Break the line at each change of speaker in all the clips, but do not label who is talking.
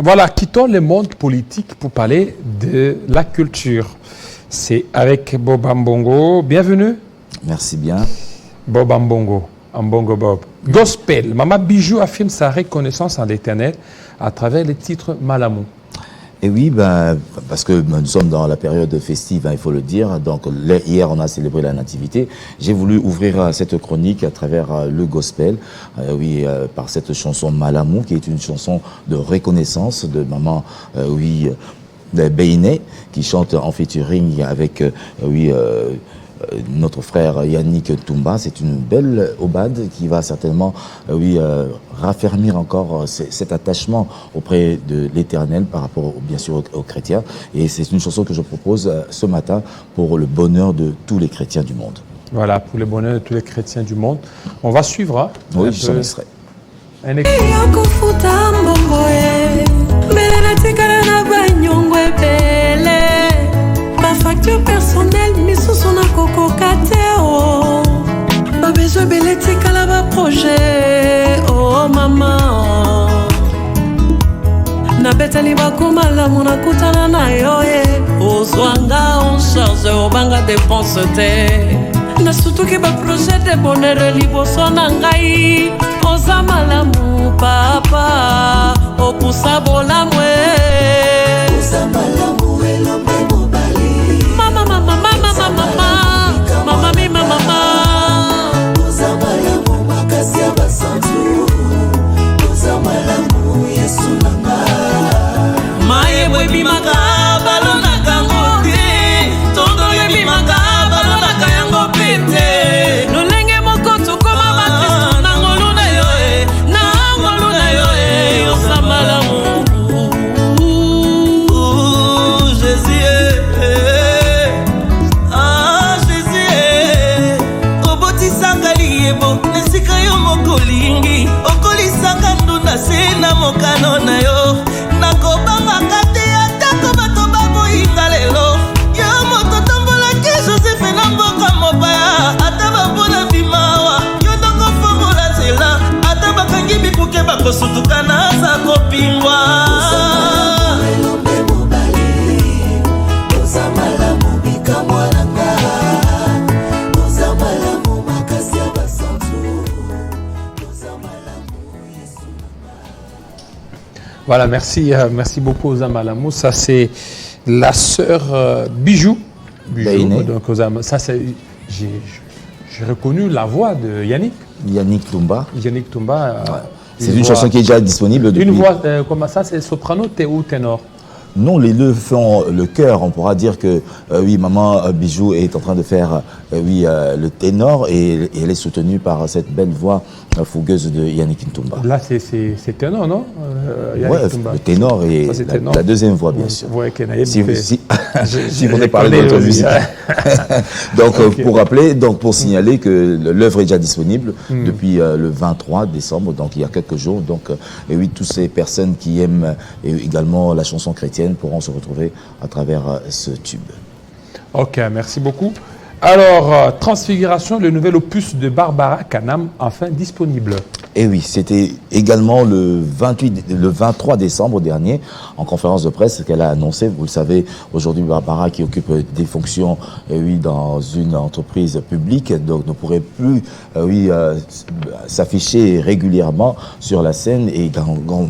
Voilà, quittons le monde politique pour parler de la culture. C'est avec Bob Ambongo. Bienvenue.
Merci bien.
Bob Ambongo, Ambongo Bob. Gospel. Mama Bijou affirme sa reconnaissance en l'Éternel à travers les titres Malamou.
Et oui, parce que nous sommes dans la période festive, il faut le dire. Donc hier, on a célébré la Nativité. J'ai voulu ouvrir cette chronique à travers le gospel, par cette chanson Malamou, qui est une chanson de reconnaissance de maman, de Beiné, qui chante en featuring avec, notre frère Yannick Toumba. C'est une belle aubade qui va certainement raffermir encore cet attachement auprès de l'Éternel par rapport bien sûr aux chrétiens. Et c'est une chanson que je propose ce matin pour le bonheur de tous les chrétiens du monde.
Voilà, pour le bonheur de tous les chrétiens du monde. On va suivre.
Oui, je laisserai.
Un extrait.
Facture personnelle, misusu na kokoka te o babezo beleti kala ba projet oh mama na betali bakomala mona kutana na yo ozwanga en charge obanga dépense te na surtout ke ba projet de bonheur liboso na ngai oza malamu papa okusa bolamu oza malamu elombe
na mokano na yo nakobanga kate atako bato baboyinga lelo yo moto tombolaki Joseph na mboka mopaya ata bapona bimawa yo ndongo fongola nzela ata bakangi bikuke bakosutuka naza kopingwa
Voilà, merci beaucoup Ozama Malamou. Ça c'est la sœur Bijou. Donc ça c'est, j'ai reconnu la voix de Yannick.
Yannick Toumba.
Yannick Toumba.
Ouais. C'est une chanson qui est déjà disponible depuis.
Une voix comme ça, c'est soprano ou ténor?
Non, les deux font le chœur. On pourra dire que maman Bijou est en train de faire le ténor et elle est soutenue par cette belle voix fougueuse de Yannick Ntoumba.
Là, c'est ténor, non?
Oui, le ténor et la deuxième voix, bien sûr.
Ouais,
si vous voulez parler d'autre musique. Donc, pour rappeler, pour signaler que l'œuvre est déjà disponible depuis le 23 décembre, donc il y a quelques jours. Donc, toutes ces personnes qui aiment également la chanson chrétienne pourront se retrouver à travers ce tube.
Ok, merci beaucoup. Alors, Transfiguration, le nouvel opus de Barbara Kanam, enfin disponible.
Et oui, c'était également le 23 décembre dernier, en conférence de presse qu'elle a annoncé. Vous le savez, aujourd'hui, Barbara, qui occupe des fonctions dans une entreprise publique, donc ne pourrait plus s'afficher régulièrement sur la scène et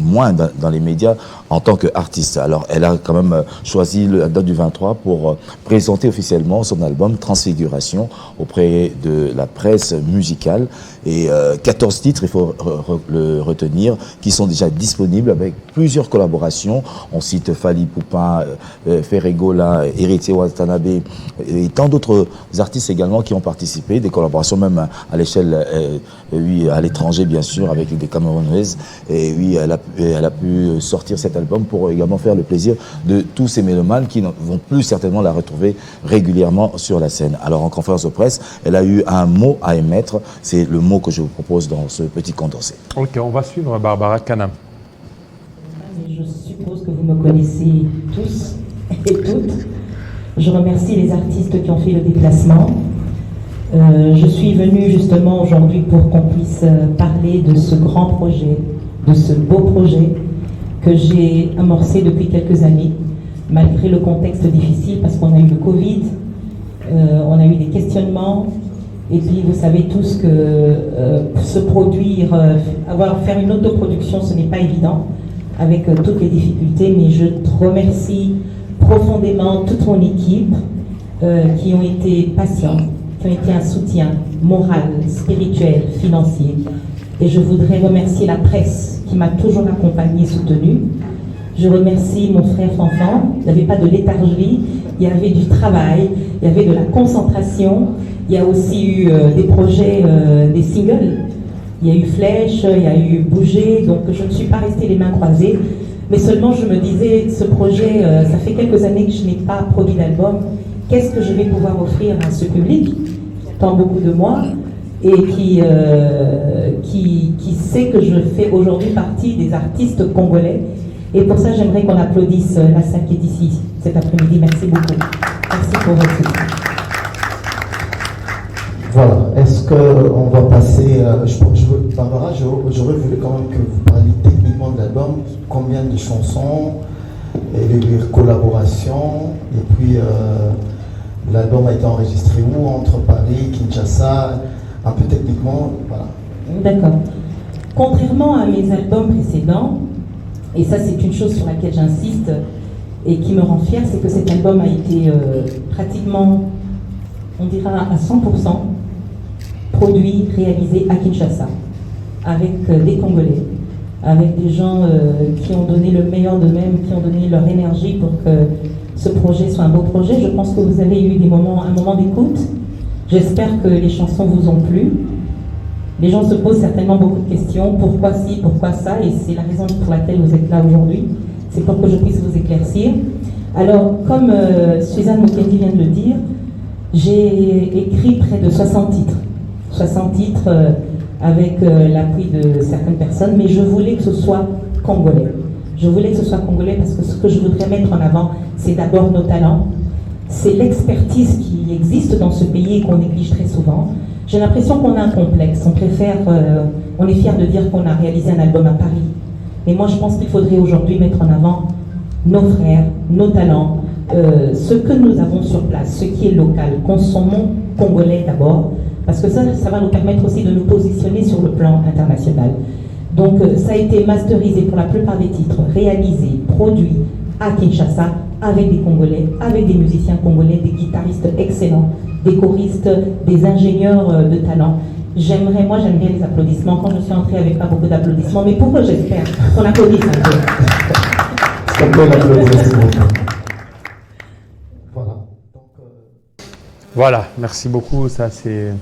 moins dans les médias en tant qu'artiste. Alors, elle a quand même choisi la date du 23 pour présenter officiellement son album Transfiguration auprès de la presse musicale. Et 14 titres, il faut le retenir, qui sont déjà disponibles avec plusieurs collaborations. On cite Fali Poupa, Ferregola, Héritier Watanabe et tant d'autres artistes également qui ont participé, des collaborations même à l'échelle, à l'étranger bien sûr, avec des Camerounaises. Et oui, elle a pu sortir cet album pour également faire le plaisir de tous ces mélomanes qui ne vont plus certainement la retrouver régulièrement sur la scène. Alors en conférence de presse, elle a eu un mot à émettre, c'est le mot que je vous propose dans ce petit condensé.
Ok, on va suivre Barbara Kanam.
Je suppose que vous me connaissez tous et toutes. Je remercie les artistes qui ont fait le déplacement. Je suis venue justement aujourd'hui pour qu'on puisse parler de ce grand projet, de ce beau projet que j'ai amorcé depuis quelques années, malgré le contexte difficile, parce qu'on a eu le Covid, on a eu des questionnements, et puis vous savez tous que se produire, faire une autoproduction, ce n'est pas évident, avec toutes les difficultés, mais je remercie profondément toute mon équipe qui ont été patients, qui ont été un soutien moral, spirituel, financier. Et je voudrais remercier la presse qui m'a toujours accompagnée, soutenue. Je remercie mon frère Fanfan. Il n'y avait pas de léthargie, il y avait du travail, il y avait de la concentration. Il y a aussi eu des projets, des singles. Il y a eu Flèche, il y a eu Bouger. Donc je ne suis pas restée les mains croisées. Mais seulement je me disais, ce projet, ça fait quelques années que je n'ai pas produit d'album. Qu'est-ce que je vais pouvoir offrir à ce public qui attend beaucoup de moi et qui sait que je fais aujourd'hui partie des artistes congolais. Et pour ça, j'aimerais qu'on applaudisse la salle qui est ici cet après-midi. Merci beaucoup. Merci pour votre soutien.
Voilà. Est-ce qu'on va passer... Barbara, j'aurais voulu quand même que vous parliez techniquement de l'album. Combien de chansons, et les collaborations, et puis l'album a été enregistré où? Entre Paris, Kinshasa, un peu techniquement, voilà.
D'accord. Contrairement à mes albums précédents, et ça c'est une chose sur laquelle j'insiste et qui me rend fière, c'est que cet album a été pratiquement, on dira à 100%, produit, réalisé à Kinshasa, avec des Congolais, avec des gens qui ont donné le meilleur d'eux-mêmes, qui ont donné leur énergie pour que ce projet soit un beau projet. Je pense que vous avez eu un moment d'écoute. J'espère que les chansons vous ont plu. Les gens se posent certainement beaucoup de questions. Pourquoi ci, pourquoi ça? Et c'est la raison pour laquelle vous êtes là aujourd'hui. C'est pour que je puisse vous éclaircir. Alors, comme Suzanne Mukendi vient de le dire, j'ai écrit près de 60 titres. 60 titres avec l'appui de certaines personnes, mais je voulais que ce soit congolais. Je voulais que ce soit congolais parce que ce que je voudrais mettre en avant, c'est d'abord nos talents. C'est l'expertise qui existe dans ce pays et qu'on néglige très souvent. J'ai l'impression qu'on a un complexe. On est fier de dire qu'on a réalisé un album à Paris. Mais moi, je pense qu'il faudrait aujourd'hui mettre en avant nos frères, nos talents, ce que nous avons sur place, ce qui est local. Consommons congolais d'abord, parce que ça va nous permettre aussi de nous positionner sur le plan international. Donc, ça a été masterisé pour la plupart des titres, réalisé, produit à Kinshasa, avec des Congolais, avec des musiciens congolais, des guitaristes excellents, des choristes, des ingénieurs de talent. J'aime bien les applaudissements. Quand je suis entrée avec pas beaucoup d'applaudissements, mais pour eux, j'espère qu'on applaudisse un peu.
Ça peut l'applaudir. Voilà.
Voilà, merci beaucoup. Ça, c'est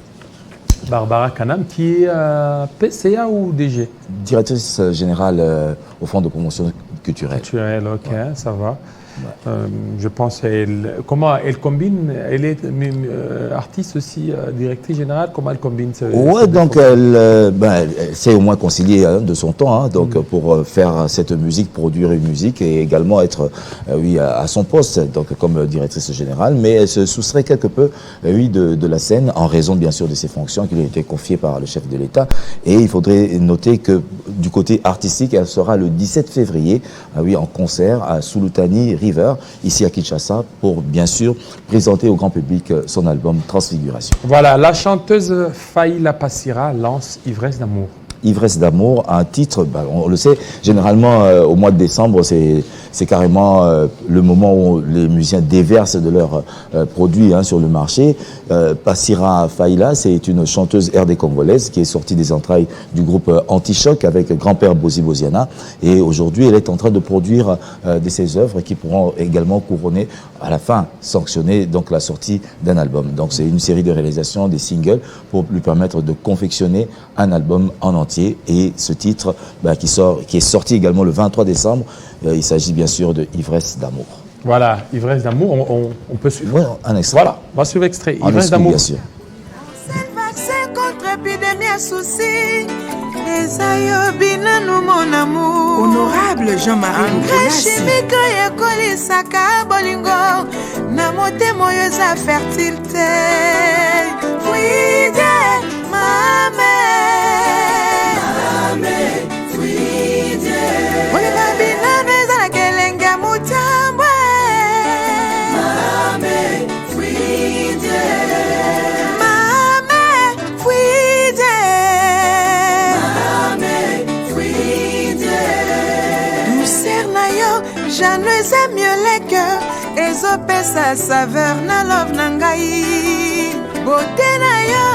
Barbara Kanam, qui est PCA ou DG?
Directrice générale au Fonds de promotion culturelle.
Culturelle, ok, ouais. Ça va.
Ouais.
Je pense comment elle combine, elle est artiste aussi, directrice générale, comment elle combine
ouais, donc elle sait au moins concilier de son temps, donc pour faire cette musique, produire une musique et également être à son poste, donc comme directrice générale, mais elle se soustrait quelque peu de la scène en raison bien sûr de ses fonctions qui lui ont été confiées par le chef de l'État. Et il faudrait noter que du côté artistique, elle sera le 17 février en concert à Sulutani River, ici à Kinshasa, pour bien sûr présenter au grand public son album Transfiguration.
Voilà, la chanteuse Faïla Passira lance Ivresse d'amour.
Ivresse d'amour, un titre, on le sait, généralement au mois de décembre, c'est carrément le moment où les musiciens déversent de leurs produits sur le marché. Passira Faïla, c'est une chanteuse RD congolaise qui est sortie des entrailles du groupe Antichoc avec grand-père Bozi Boziana. Et aujourd'hui, elle est en train de produire de ses œuvres qui pourront également couronner, à la fin, sanctionner donc la sortie d'un album. Donc c'est une série de réalisations, des singles, pour lui permettre de confectionner un album en entier. Et ce titre qui est sorti également le 23 décembre, il s'agit bien sûr de Ivresse d'amour.
Voilà, Ivresse d'amour, on peut suivre.
Ouais, un extrait.
Voilà, on va suivre extrait. Ivresse d'amour.
Bien sûr.
Vaccin contre épidémie à souci. Mon amour.
Honorable Jean-Marie
Engrais chimique ekolisaka bolingo na motema oyo eza fertilité. Fuide mame fuide. Oleba bina ezopesa saveur na love na ngai bote na yo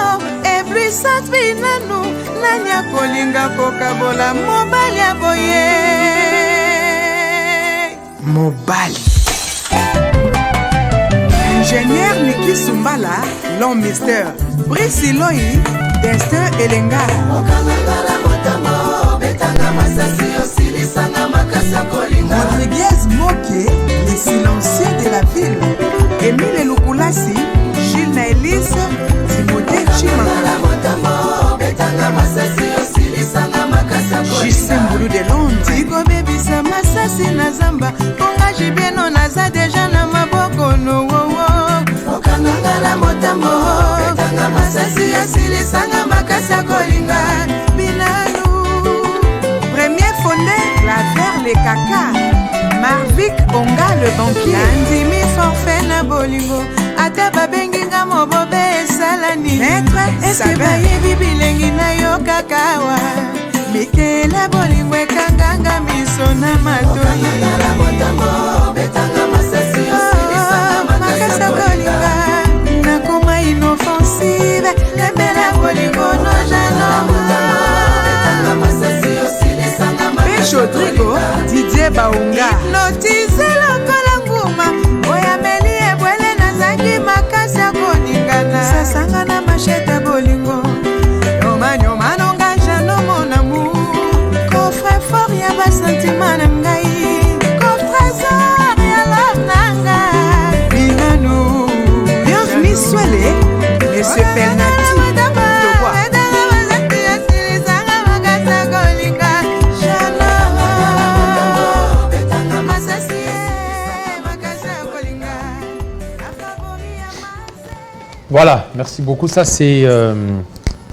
ebrisat binanu nanya kolinga kokabola mobali ya boye mobali ingénieur Niki Sumbala l'homme mystère Brice Loi Destin Elenga Rodriguez Moke les silencieux de la ville Émile Lukulasi Gilles Naelis Timothée Chimanga Justin Boulou de Londres Tigo bebisa masasi na zamba Ponga jibieno naza deja na maboko no Okangangala motambo Betanga masasi yasili sanga makasa kolinga Binanu Premier fondé la vers les caca Marvic Onga le banquier Andimi forfait na bolingo Ata babenginga mobobe salani Maître Esabaye bibilengi na yo kakawa Mikela bolingo kanganga miso na matoi Betanga masasi yasili sanga makasa kolinga Nakoma inoffensive Lebela bolingo no janoma Rodrigo Didier Baunga Notice lokola nguma Oyameli ebwele na zaki makasi ya koningana Sasanga na machete bolingo Nyoma nyoma nonga jano mon amour Coffre fort ya ba sentiment na ngai Coffre sort ya love na ngai Binanu Bienvenue Swele Monsieur Pernati
Voilà, merci beaucoup. Ça, c'est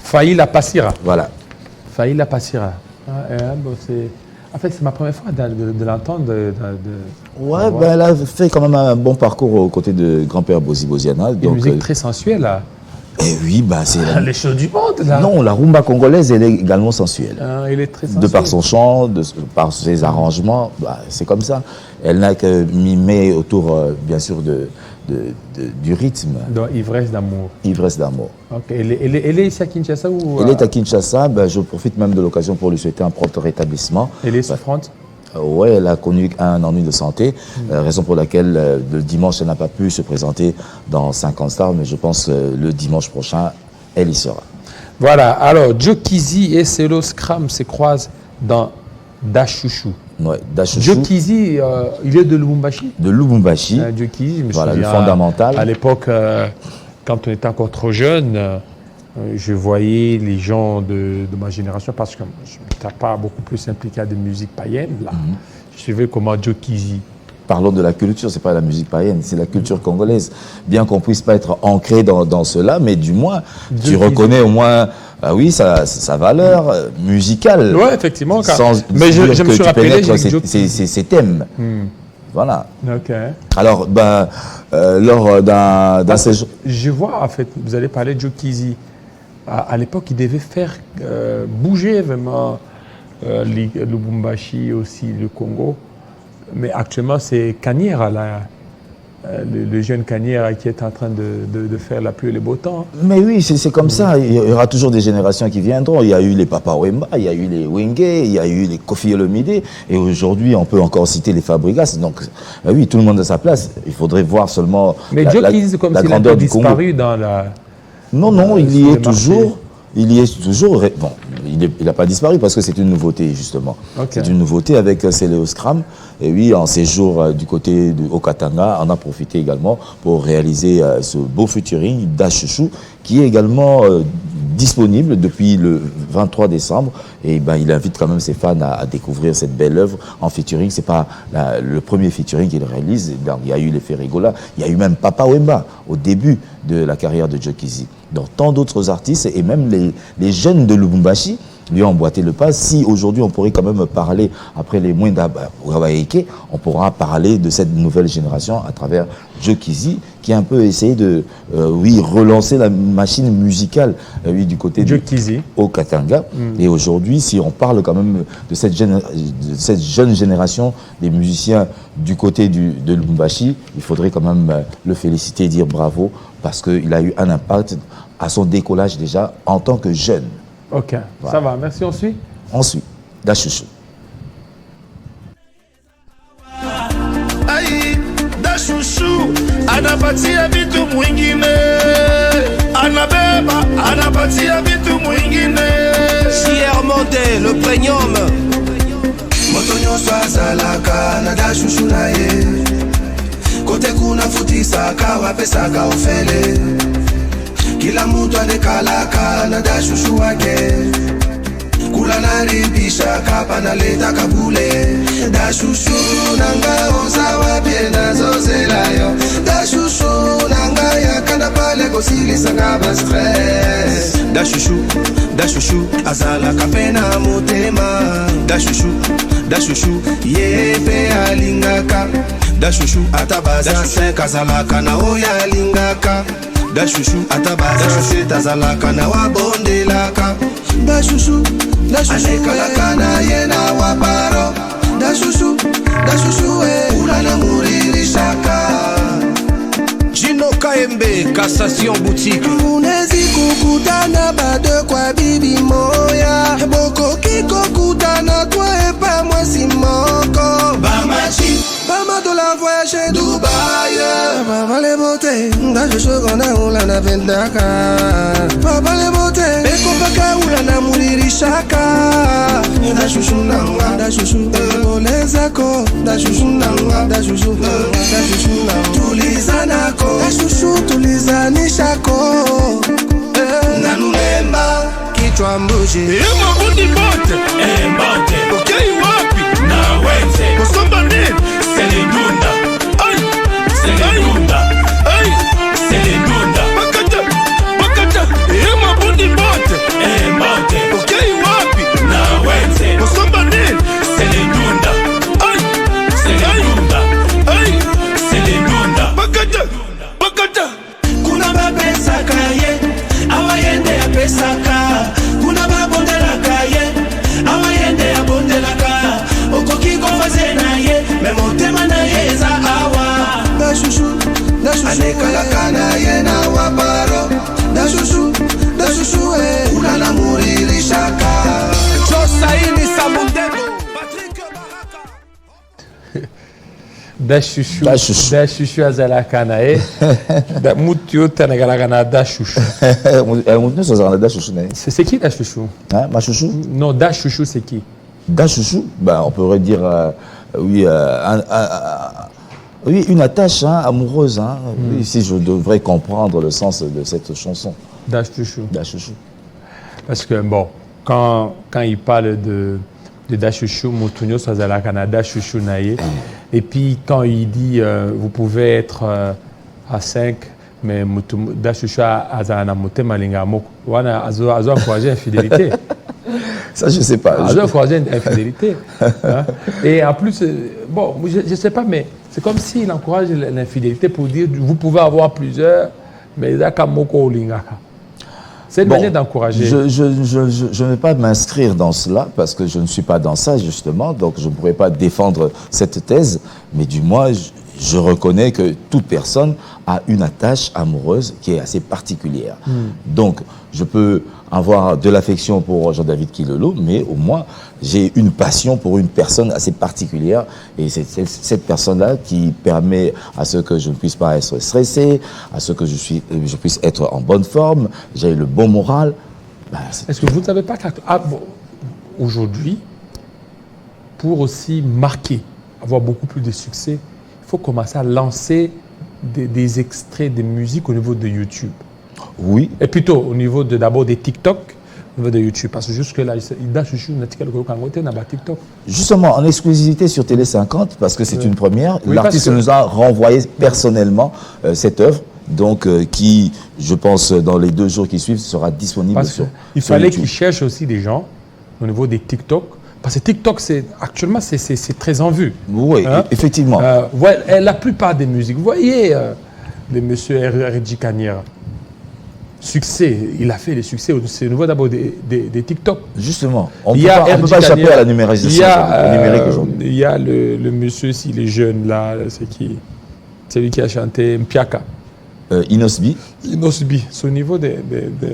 Faïla Passira.
Voilà.
Faïla Passira. En fait, c'est ma première fois de l'entendre.
Ouais, ben, elle a fait quand même un bon parcours aux côtés de grand-père Bozi Boziana.
Une musique très sensuelle, là.
Eh oui, bah, c'est
les choses du monde, là.
Non, la rumba congolaise, elle est également sensuelle.
Elle est très sensuelle.
De par son chant, par ses arrangements, bah, c'est comme ça. Elle n'a que mimé autour, bien sûr, du rythme.
Donc, ivresse d'amour.
Ivresse d'amour.
Okay. Elle est ici à Kinshasa ou
Elle est à Kinshasa. Ben, je profite même de l'occasion pour lui souhaiter un prompt rétablissement.
Elle est souffrante?
Oui, elle a connu un ennui de santé, raison pour laquelle le dimanche, elle n'a pas pu se présenter dans 50 Stars, mais je pense le dimanche prochain, elle y sera.
Voilà, alors Joe Kizzy et Selo Scram se croisent dans Dachouchou.
Ouais, Dachouchou.
Joe Kizzy, il est de Lubumbashi.
De Lubumbashi.
Joe Kizzy, je me
voilà,
souviens,
le fondamental.
À l'époque, quand on était encore trop jeune, je voyais les gens de ma génération, parce que je n'étais pas beaucoup plus impliqué à des musiques païennes. Là. Je suivais comment Joe Kizzy.
Parlons de la culture, ce n'est pas la musique païenne, c'est la culture congolaise. Bien qu'on ne puisse pas être ancré dans cela, mais du moins, tu reconnais au moins oui, sa valeur musicale.
Oui, effectivement.
Mais je me suis rappelé ces thèmes. Voilà.
Ok.
Alors, lors d'un séjour...
Je vois, en fait, vous allez parler de Joe Kizzy. À l'époque, il devait faire bouger vraiment Lubumbashi, aussi le Congo. Mais actuellement, c'est Kaniera, le jeune Kaniera qui est en train de faire la pluie et le beau temps.
Mais oui, c'est comme ça. Il y aura toujours des générations qui viendront. Il y a eu les Papa Wemba, il y a eu les Wenge, il y a eu les Kofi Olomide. Et aujourd'hui, on peut encore citer les Fabregas. Donc, oui, tout le monde a sa place. Il faudrait voir seulement
mais Joe Kizzy, c'est comme s'il a disparu dans la...
Non, il y est toujours. Il y est toujours. Bon, il n'a pas disparu parce que c'est une nouveauté, justement. Okay. C'est une nouveauté avec Selo Scram. Et oui, en séjour du côté de Okatanga, on a profité également pour réaliser ce beau featuring d'Achouchou qui est également disponible depuis le 23 décembre. Et il invite quand même ses fans à découvrir cette belle œuvre en featuring. Ce n'est pas le premier featuring qu'il réalise. Il y a eu les Ferregola, il y a eu même Papa Wemba au début de la carrière de Joe Kizzy. Donc tant d'autres artistes et même les jeunes de Lubumbashi lui a emboîté le pas. Si aujourd'hui on pourrait quand même parler, après les Mwenda Wawaeke, on pourra parler de cette nouvelle génération à travers Joe Kizzy, qui a un peu essayé de relancer la machine musicale du côté
Joe Kizzy
au Katanga. Et aujourd'hui, si on parle quand même de cette jeune génération des musiciens du côté de Lubumbashi, il faudrait quand même le féliciter et dire bravo, parce qu'il a eu un impact à son décollage déjà en tant que jeune.
Ok, voilà. Ça va, merci. Ensuite
Dachouchou.
Aïe, Dachouchou, anapatia vitu mwingine, anabeba, anapatia vitu mwingine.
JR Monté, le premium.
Moto nyonso azalaka na Dachouchou na ye, kote kuna futisaka wapesaka ofele, kila mutu anekalaka na Dachouchou wake, kula naribishaka panaleta kabule. Dachouchou nanga oza wapye nazozela yo, Dachouchou nanga yakanda pale kosilisanga ba stress. Dachouchou azalaka pena motema, Dachouchou yepe alingaka, Dachouchou atabaza 5 azalaka na oya alingaka, Dachouchou atabaza 7 azalaka na wabondelaka, Dachouchou anekalaka na ye na waparo, Dachouchou ula na muririshaka.
Gino KMB, Cassation Boutique.
Unezi kukutana bado kwa bibi moya, boko kiko kutana toi et pas moi si moko. Bamachi, bama de la voyage Dubaï. Papa les beautés, Dachouchou kona ula na vendaka. Papa les beautés, beko paka ula na muririshaka. Dachouchou nanga, Dachouchou olezako, Dachouchou nanga, Dachouchou nanga, tulizanako, Dachouchou tulizanishako, nanulemba kichwa mbuje.
Mabundi bote, bote, okay wapi, na wenze, kusomba nini, selendunda, ay, selendunda, ay, selendunda, bakata, mabundi bote, bote, okay wapi, na wenze, kusomba nini, selendunda, ay, selendunda, ay, selendunda, bakata,
kuna babesaka ye, awayende ya pesaka, kuna babondelaka ye, awayende ya bondelaka, okokiko faze na ye, memotema na ye eza awa. Dachouchou anekalaka na ye na waparo, Dachouchou ula na muririshaka.
Josaini Samundego,
Patrick Baraka.
Dachouchou azalaka na ye, mutu yote anakalaka na Dachouchou. C'est qui Dachouchou?
Hein, ma chouchou?
Non, Dachouchou c'est qui?
Dachouchou, on pourrait dire oui, une attache amoureuse. Oui, si je devrais comprendre le sens de cette chanson.
Dachouchou.
Parce
que bon, quand il parle de Dachouchou, Moutounio Sazala Canada, Chouchou Naye, et puis quand il dit vous pouvez être à 5, mais Dachouchou Azana Moté Malinga Moko, Wana Azo encouragé l'infidélité.
Ça, je ne sais pas.
Azo encouragé l'infidélité. Et en plus, bon, je ne sais pas, mais c'est comme s'il encourage l'infidélité pour dire vous pouvez avoir plusieurs, mais Zaka Moko Olingaka. C'est une manière d'encourager.
Je ne vais pas m'inscrire dans cela parce que je ne suis pas dans ça, justement. Donc, je ne pourrais pas défendre cette thèse. Mais du moins, je reconnais que toute personne a une attache amoureuse qui est assez particulière. Donc, je peux avoir de l'affection pour Jean-David Kilolo, mais au moins, j'ai une passion pour une personne assez particulière. Et c'est cette personne-là qui permet à ce que je ne puisse pas être stressé, à ce que je puisse être en bonne forme, j'ai le bon moral.
Est-ce que vous ne savez pas qu'aujourd'hui, pour aussi marquer, avoir beaucoup plus de succès, il faut commencer à lancer des extraits de musique au niveau de YouTube?
Oui.
Et plutôt au niveau d'abord des TikTok, au niveau de YouTube. Parce que jusque-là, Dachouchou n'a pas TikTok.
Justement, en exclusivité sur Télé 50, parce que c'est une première,
oui,
l'artiste nous a renvoyé personnellement cette œuvre, donc qui, je pense, dans les 2 jours qui suivent, sera disponible sur
il fallait qu'il cherche aussi des gens au niveau des TikTok. Parce que TikTok, actuellement, c'est très en vue.
Oui, effectivement.
Voilà, la plupart des musiques, vous voyez, le monsieur R.J. Kanyera, succès, il a fait les succès, c'est au niveau d'abord des TikTok.
Justement, on ne peut pas échapper à la numérisation numérique aujourd'hui.
Il y a le monsieur, si les jeunes là, c'est qui? C'est lui qui a chanté Mpiaka.
Inosbi,
c'est au niveau des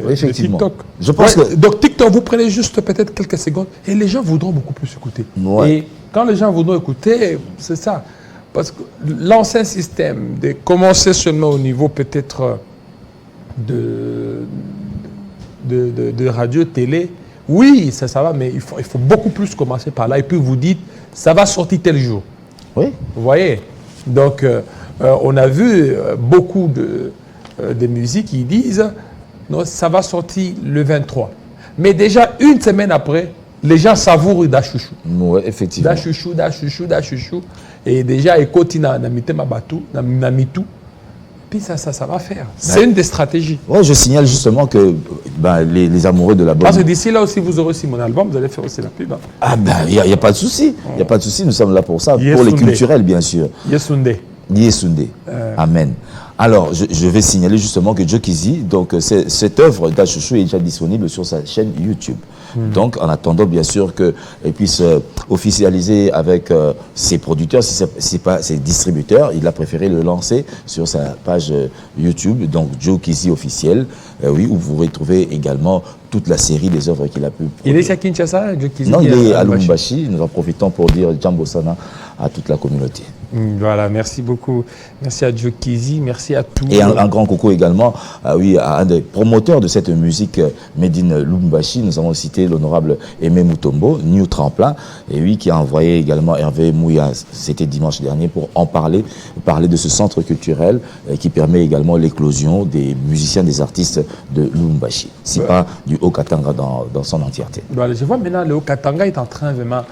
effectivement.
TikTok.
Je pense que...
Donc TikTok, vous prenez juste peut-être quelques secondes et les gens voudront beaucoup plus écouter.
Ouais.
Et quand les gens voudront écouter, c'est ça. Parce que l'ancien système de commencer seulement au niveau peut-être de radio, télé, oui, ça va, mais il faut beaucoup plus commencer par là. Et puis vous dites, ça va sortir tel jour.
Oui.
Vous voyez? Donc, on a vu beaucoup de musiques qui disent non, ça va sortir le 23. Mais déjà, une semaine après, les gens savourent d'achouchou.
Oui, effectivement.
D'achouchou. Et déjà, ils continuent à miter ma batou, à mitou. Puis ça va faire. C'est une des stratégies.
Oui, je signale justement que les amoureux de la bonne...
Parce que d'ici là aussi, vous aurez aussi mon album, vous allez faire aussi la pub. Hein.
Ah ben, il n'y a pas de souci. Il n'y a pas de souci, nous sommes là pour ça. Pour les culturels, bien sûr. Yesunde. Amen. Alors, je vais signaler justement que Joe Kizzy, donc cette œuvre d'Achouchou est déjà disponible sur sa chaîne YouTube. Donc, en attendant bien sûr qu'elle puisse officialiser avec ses producteurs, si ce n'est pas ses distributeurs, il a préféré le lancer sur sa page YouTube, donc Joe Kizzy officiel, oui, où vous retrouvez également toute la série des œuvres qu'il a pu produire.
Il est à Kinshasa, Joe Kizzy?
Non, il est à Lubumbashi. Nous en profitons pour dire Jambo Sana à toute la communauté.
Voilà, merci beaucoup. Merci à Joe Kizzy, merci à tous.
Et un grand coucou également à un des promoteurs de cette musique Made in Lubumbashi. Nous avons cité l'honorable Aimé Mutombo, New Tremplin, et lui qui a envoyé également Hervé Mouya, c'était dimanche dernier, pour en parler de ce centre culturel qui permet également l'éclosion des musiciens, des artistes de Lubumbashi. C'est pas du Haut-Katanga dans son entièreté.
Voilà, je vois maintenant le Haut-Katanga est en train vraiment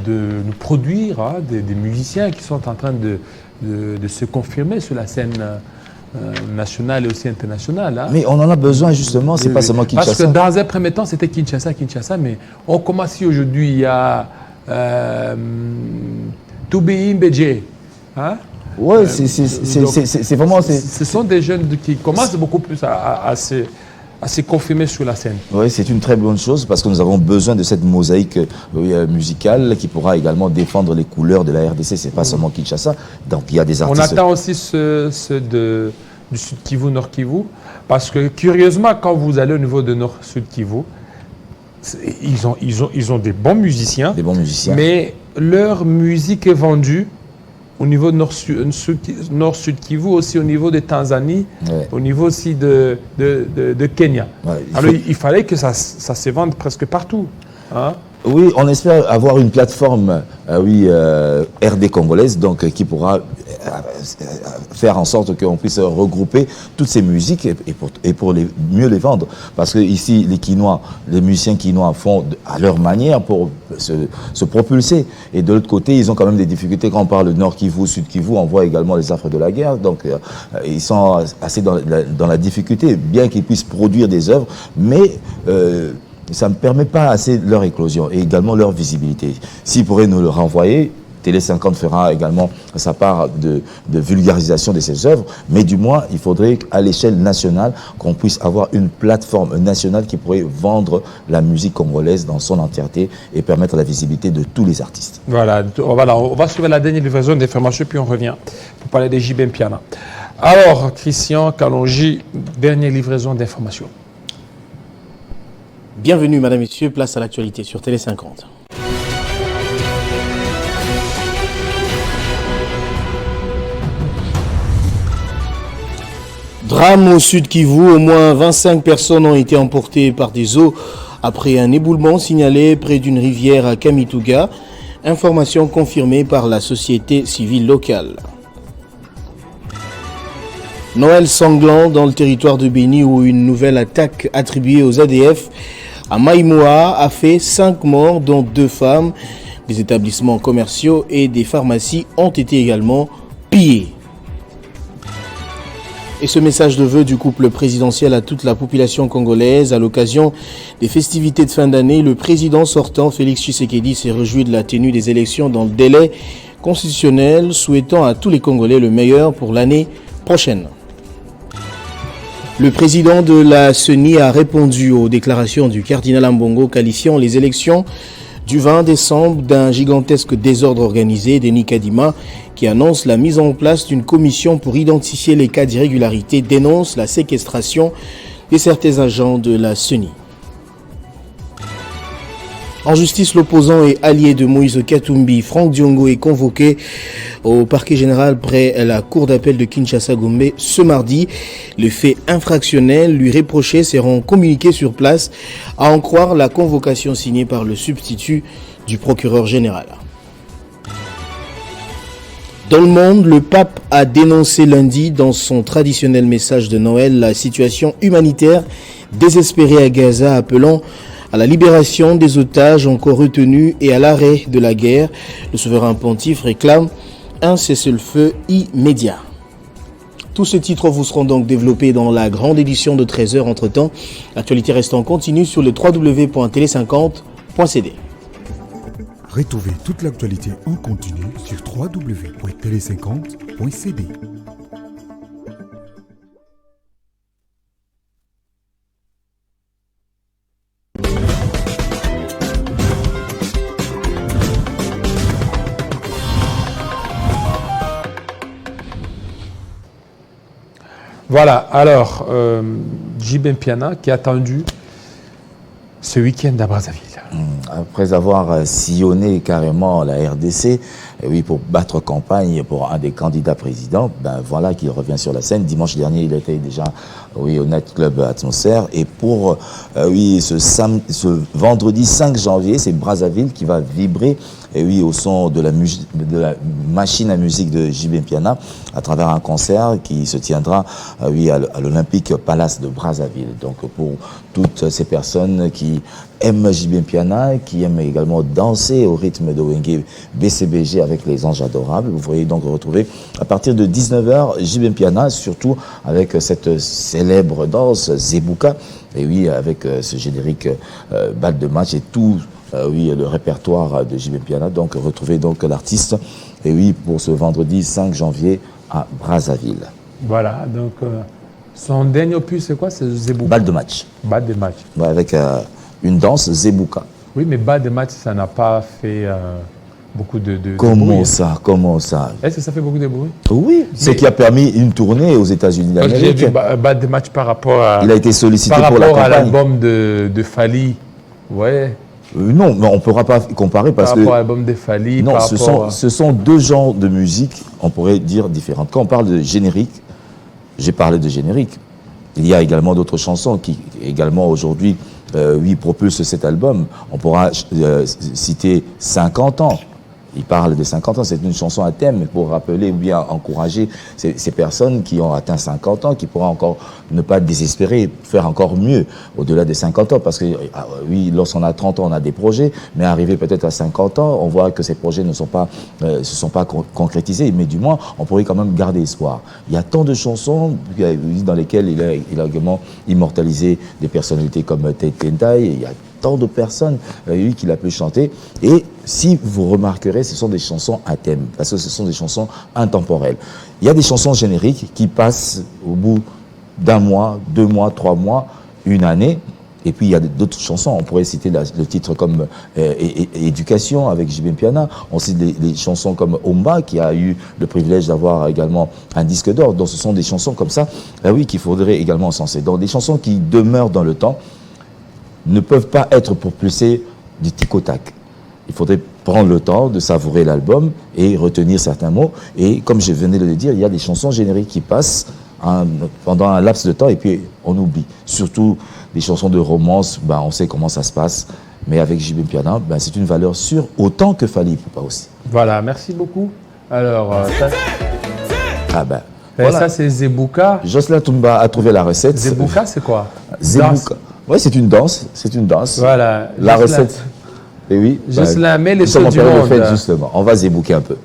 de nous produire des musiciens qui sont en train de se confirmer sur la scène nationale et aussi internationale. Hein.
Mais on en a besoin justement, c'est pas seulement Kinshasa.
Parce que dans un premier temps, c'était Kinshasa, mais on commence si aujourd'hui, il y a Toubé Mbedje. Hein?
Oui, c'est vraiment...
Ce sont des jeunes qui commencent beaucoup plus à se confirmer sur la scène.
Oui, c'est une très bonne chose parce que nous avons besoin de cette mosaïque musicale qui pourra également défendre les couleurs de la RDC. C'est pas seulement Kinshasa. Donc il y a des artistes...
On attend aussi ceux du Sud Kivu, Nord Kivu, parce que curieusement, quand vous allez au niveau de Nord-Sud Kivu, ils ont des bons musiciens.
Des bons musiciens.
Mais leur musique est vendue au niveau de Nord-Sud Kivu, aussi au niveau de Tanzanie, au niveau aussi de Kenya. Ouais, alors il fallait que ça se vende presque partout. Hein?
Oui, on espère avoir une plateforme RD congolaise donc, qui pourra faire en sorte qu'on puisse regrouper toutes ces musiques et pour mieux les vendre. Parce que ici, les musiciens quinois font à leur manière pour se propulser. Et de l'autre côté, ils ont quand même des difficultés. Quand on parle de Nord Kivu, Sud Kivu, on voit également les affres de la guerre. Donc, ils sont assez dans la difficulté, bien qu'ils puissent produire des œuvres, mais... ça ne permet pas assez leur éclosion et également leur visibilité. S'ils pourraient nous le renvoyer, Télé 50 fera également sa part de vulgarisation de ces œuvres, mais du moins, il faudrait à l'échelle nationale qu'on puisse avoir une plateforme nationale qui pourrait vendre la musique congolaise dans son entièreté et permettre la visibilité de tous les artistes.
Voilà, on va suivre la dernière livraison d'informations, puis on revient pour parler des JB Mpiana. Alors, Christian Kalonji, dernière livraison d'informations.
Bienvenue, Madame, Messieurs, place à l'actualité sur Télé 50. Drame au Sud Kivu, au moins 25 personnes ont été emportées par des eaux après un éboulement signalé près d'une rivière à Kamituga. Information confirmée par la société civile locale. Noël sanglant dans le territoire de Béni où une nouvelle attaque attribuée aux ADF à Maïmoa a fait 5 morts dont 2 femmes. Des établissements commerciaux et des pharmacies ont été également pillés. Et ce message de vœux du couple présidentiel à toute la population congolaise à l'occasion des festivités de fin d'année, le président sortant Félix Tshisekedi s'est réjoui de la tenue des élections dans le délai constitutionnel, souhaitant à tous les Congolais le meilleur pour l'année prochaine. Le président de la CENI a répondu aux déclarations du cardinal Ambongo qualifiant les élections du 20 décembre d'un gigantesque désordre organisé. Denis Kadima, qui annonce la mise en place d'une commission pour identifier les cas d'irrégularité, dénonce la séquestration de certains agents de la CENI. En justice, l'opposant et allié de Moïse Katumbi, Franck Diongo, est convoqué au parquet général près la cour d'appel de Kinshasa-Gombe ce mardi. Les faits infractionnels lui reprochés seront communiqués sur place, à en croire la convocation signée par le substitut du procureur général. Dans le monde, le pape a dénoncé lundi dans son traditionnel message de Noël la situation humanitaire désespérée à Gaza, appelant à la libération des otages encore retenus et à l'arrêt de la guerre. Le souverain pontife réclame un cessez-le-feu immédiat. Tous ces titres vous seront donc développés dans la grande édition de 13h. Entre-temps, l'actualité reste en continu sur le www.tele50.cd.
Retrouvez toute l'actualité en continu sur www.tele50.cd.
Voilà, alors, JB Mpiana qui est attendu ce week-end à Brazzaville.
Après avoir sillonné carrément la RDC, oui, pour battre campagne pour un des candidats présidents, ben voilà qu'il revient sur la scène. Dimanche dernier, il était déjà au Night Club Atmosphère. Et pour ce vendredi 5 janvier, c'est Brazzaville qui va vibrer au son de la machine à musique de JB Mpiana à travers un concert qui se tiendra à l'Olympique Palace de Brazzaville. Donc pour toutes ces personnes qui aiment JB Mpiana, qui aiment également danser au rythme de Wenge BCBG avec les anges adorables, vous pourriez donc retrouver à partir de 19h JB Mpiana, surtout avec cette célèbre danse Zebuka, et oui, avec ce générique balle de match et tout le répertoire de JB Mpiana. Donc retrouvez donc l'artiste pour ce vendredi 5 janvier à Brazzaville.
Voilà, donc son dernier opus c'est quoi? C'est Zebuka.
Balle de match.
Balle de match.
Ouais, avec une danse Zebuka.
Oui, mais balle de match, ça n'a pas fait beaucoup de
Comment
bruit.
Comment ça
Est-ce que ça fait beaucoup de bruit?
Oui, c'est qui a permis une tournée aux États-Unis d'Amérique.
J'ai vu balle de match par rapport à...
Il a été sollicité
par
pour la
rapport
campagne.
à l'album de Fali. Ouais.
Non, mais on ne pourra pas comparer parce que...
Par rapport à l'album de Fali.
Non, ce sont deux genres de musique, on pourrait dire, différentes. Quand on parle de générique, j'ai parlé de générique. Il y a également d'autres chansons qui, également aujourd'hui, propulsent cet album. On pourra citer 50 ans. Il parle de 50 ans, c'est une chanson à thème pour rappeler ou bien encourager ces personnes qui ont atteint 50 ans, qui pourront encore ne pas désespérer, faire encore mieux au-delà des 50 ans. Parce que lorsqu'on a 30 ans, on a des projets, mais arrivé peut-être à 50 ans, on voit que ces projets ne se sont pas concrétisés, mais du moins, on pourrait quand même garder espoir. Il y a tant de chansons dans lesquelles il a également immortalisé des personnalités comme Tate Kentai. Il y a tant de personnes qu'il a pu chanter. Et si vous remarquerez, ce sont des chansons à thème, parce que ce sont des chansons intemporelles. Il y a des chansons génériques qui passent au bout d'un mois, 2 mois, 3 mois, une année. Et puis il y a d'autres chansons, on pourrait citer le titre comme Éducation avec JB Mpiana. On cite des chansons comme Omba qui a eu le privilège d'avoir également un disque d'or. Donc ce sont des chansons comme ça, qu'il faudrait également encenser. Donc des chansons qui demeurent dans le temps, ne peuvent pas être propulsés du tic-au-tac. Il faudrait prendre le temps de savourer l'album et retenir certains mots. Et comme je venais de le dire, il y a des chansons génériques qui passent pendant un laps de temps et puis on oublie. Surtout des chansons de romance, on sait comment ça se passe. Mais avec JB Mpiana, c'est une valeur sûre, autant que Fali Ipupa aussi.
Voilà, merci beaucoup. Alors,
voilà.
Ça c'est Zebuka.
Jocelyn Toumba a trouvé la recette.
Zebuka, c'est quoi?
Zebuka. Oui, c'est une danse.
Voilà.
La recette. Et oui.
Jocelyn, mais les
choses
du monde.
Fête, justement. On va zébouquer un peu.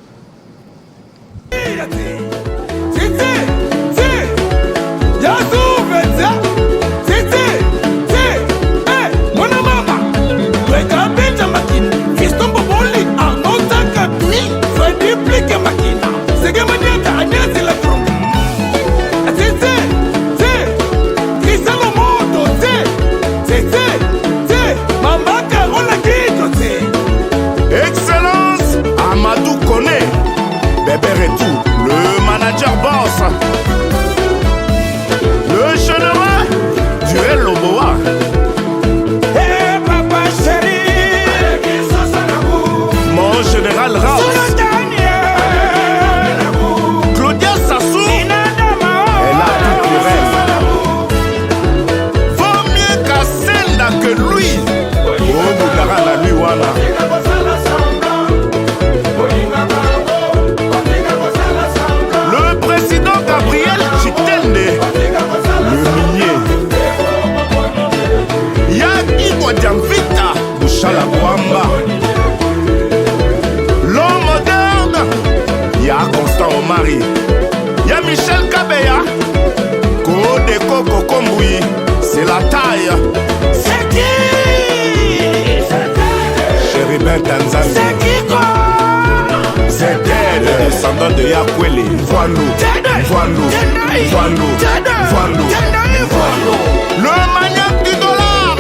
Aïe.
C'est qui?
Chérubin Tanzanie.
C'est qui quoi?
C'est elle, le descendant de Yakwele. Voilou, voilou, voilou, voilou, voilou. Le maniaque du dollar.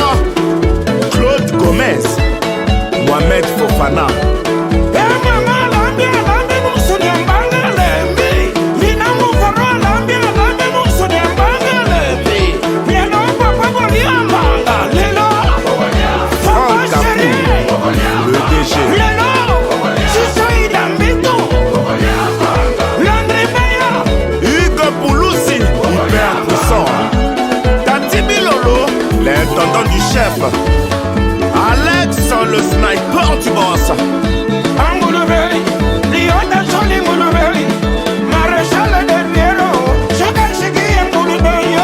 Claude Gomez. Mohamed Fofana. L'intendant du chef Alex le sniper du boss
Angoulubeli, Lionel Jolie Moulubeli, Maréchal de Piero, Chogan Chiki Angoulubeli.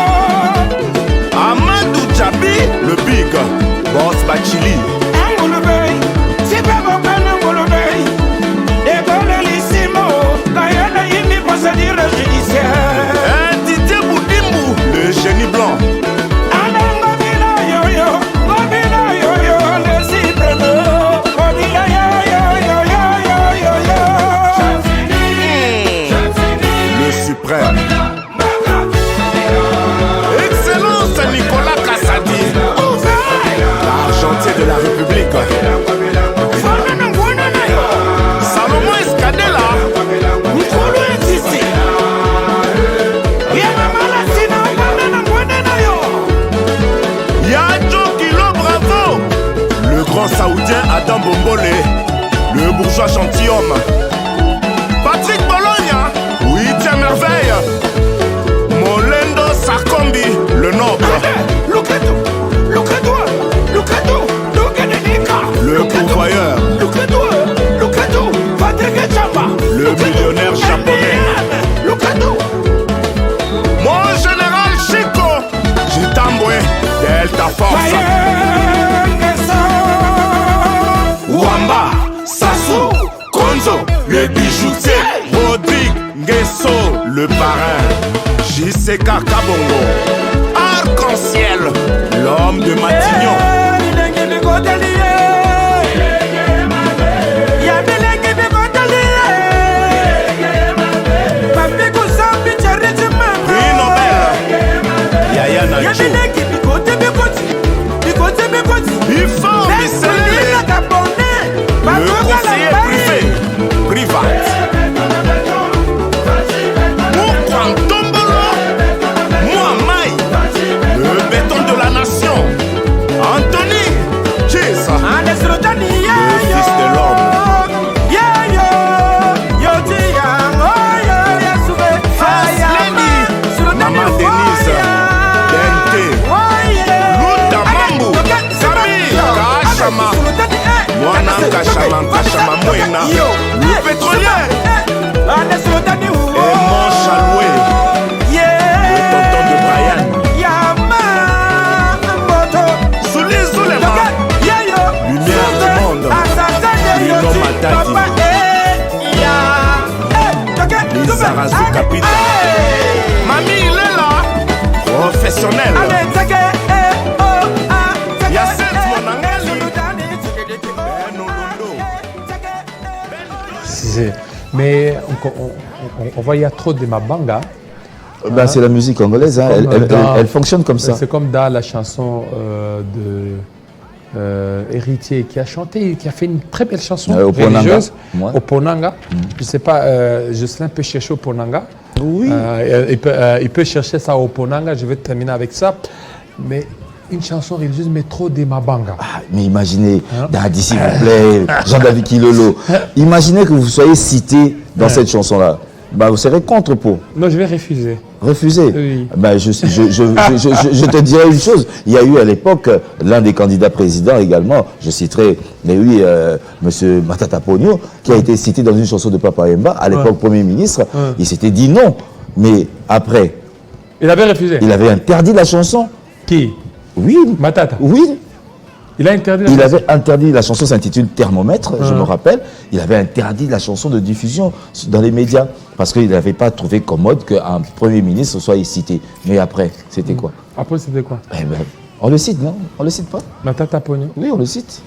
Amadou Djabi, le big boss Bachili.
Angoulubeli, Sibabo Angoulubeli, Ebolelissimo, Gayana Yimi procédure judiciaire.
Didier Boudimou, le génie blanc. Excellence Nicolas Kassadi, l'argentier de la République. Salomon Escadela,
Nicolo Insissi.
Yadjo Kilo Bravo, le grand saoudien Adam Bombolé, le bourgeois gentilhomme. Patrick Bologna, 8e merveille. Molendo Sarkombi, le noble. Le pourvoyeur. Le millionnaire japonais. Mon général Chico, Jitambwe, Delta Force. Wamba, Sassou, Konzo, le bijoutier. Rodrigue Nguesso, le parrain. JCK Kabongo, Arc-en-Ciel, l'homme de Matignon. Prix Nobel, Yaya Nacho. Bifort Bissele, le conseiller privé, privat. Le béton de la nation, Anthony Chisa, le fils de l'homme. Maman Denise, Dente, Luta Mambu, Sami, Kachama, Mwana Kachama, Kachama Mwena, le pétrolier, et mon chaloué, le tonton de Brian. Lumière du monde, Lino Matadi, Lizarazu Kapita. Mamie, il est là, professionnel. Yasset Monangali.
Mais on voit, il y a trop de Mabanga.
Ben, c'est la musique congolaise, hein. Elle fonctionne comme ça.
C'est comme dans la chanson Héritier qui a chanté, qui a fait une très belle chanson religieuse, Oponanga. Je ne sais pas, je sais un peu chercher Oponanga.
Oui.
Il peut chercher ça Oponanga, je vais terminer avec ça. Mais une chanson religieuse, mais trop de Mabanga.
Ah, mais imaginez, s'il vous plaît, Jean-David Kilolo, imaginez que vous soyez cité dans cette chanson-là. Bah, vous serez contre pour.
Non, je vais refuser.
Refuser?
Oui.
Bah, je te dirais une chose. Il y a eu à l'époque l'un des candidats présidents également, je citerai, mais oui, M. Matata Pogno, qui a été cité dans une chanson de Papa Yemba, à l'époque Premier ministre. Il s'était dit non. Mais après.
Il avait refusé.
Il avait interdit la chanson.
Qui?
Oui.
Matata?
Oui.
Il a interdit la
chanson.
chanson.
Avait interdit, la chanson s'intitule Thermomètre, je me rappelle. Il avait interdit la chanson de diffusion dans les médias parce qu'il n'avait pas trouvé commode qu'un Premier ministre soit cité. Mais après, c'était quoi?
Après, c'était quoi?
Eh ben, On le cite, non? On le cite pas?
Matata Pogno.
Oui, on le cite.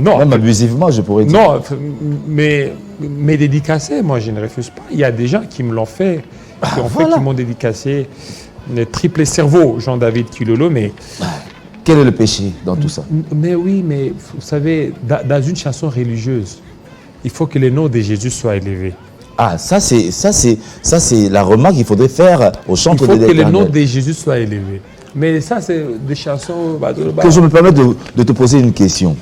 Non.
Même abusivement, je pourrais dire.
Non, mais dédicacé, moi, je ne refuse pas. Il y a des gens qui me l'ont fait, qui m'ont dédicacé. Le triplé cerveau, Jean-David Kilolo, mais...
Quel est le péché dans tout ça?
Mais oui, mais vous savez, dans une chanson religieuse, il faut que le nom de Jésus soit élevé.
Ah, ça c'est la remarque qu'il faudrait faire au chantre de l'Éternel.
Il faut que le nom de Jésus soit élevé. Mais ça, c'est des chansons...
Que je me permets de te poser une question.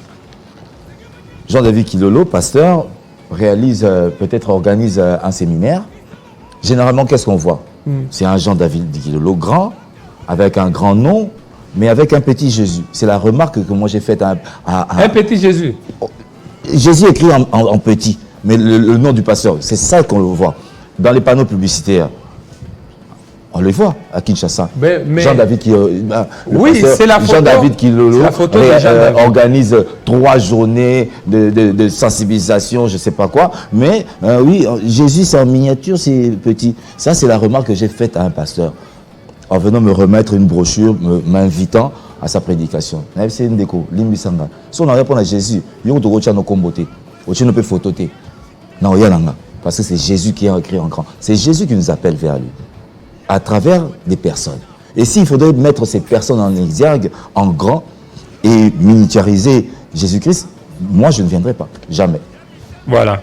Jean-David Kilolo, pasteur, organise un séminaire. Généralement, qu'est-ce qu'on voit? C'est un Jean-David Kilolo grand, avec un grand nom, mais avec un petit Jésus. C'est la remarque que moi j'ai faite à
un petit Jésus.
Jésus écrit en petit, mais le nom du pasteur, c'est ça qu'on le voit. Dans les panneaux publicitaires, on le voit à Kinshasa.
Mais
Jean-David Kilolo.
Oui, c'est la photo.
Jean-David Kilolo organise 3 journées de sensibilisation, je ne sais pas quoi. Mais oui, Jésus, c'est en miniature, c'est petit. Ça, c'est la remarque que j'ai faite à un pasteur en venant me remettre une brochure, m'invitant à sa prédication. C'est une déco, Limbisanga. Si on répond à Jésus, il y a un comboté. On ne peut phototer. Non, il y a un parce que c'est Jésus qui a écrit en grand. C'est Jésus qui nous appelle vers lui, à travers des personnes. Et s'il faudrait mettre ces personnes en exergue, en grand, et miniaturiser Jésus-Christ, moi je ne viendrai pas, jamais.
Voilà.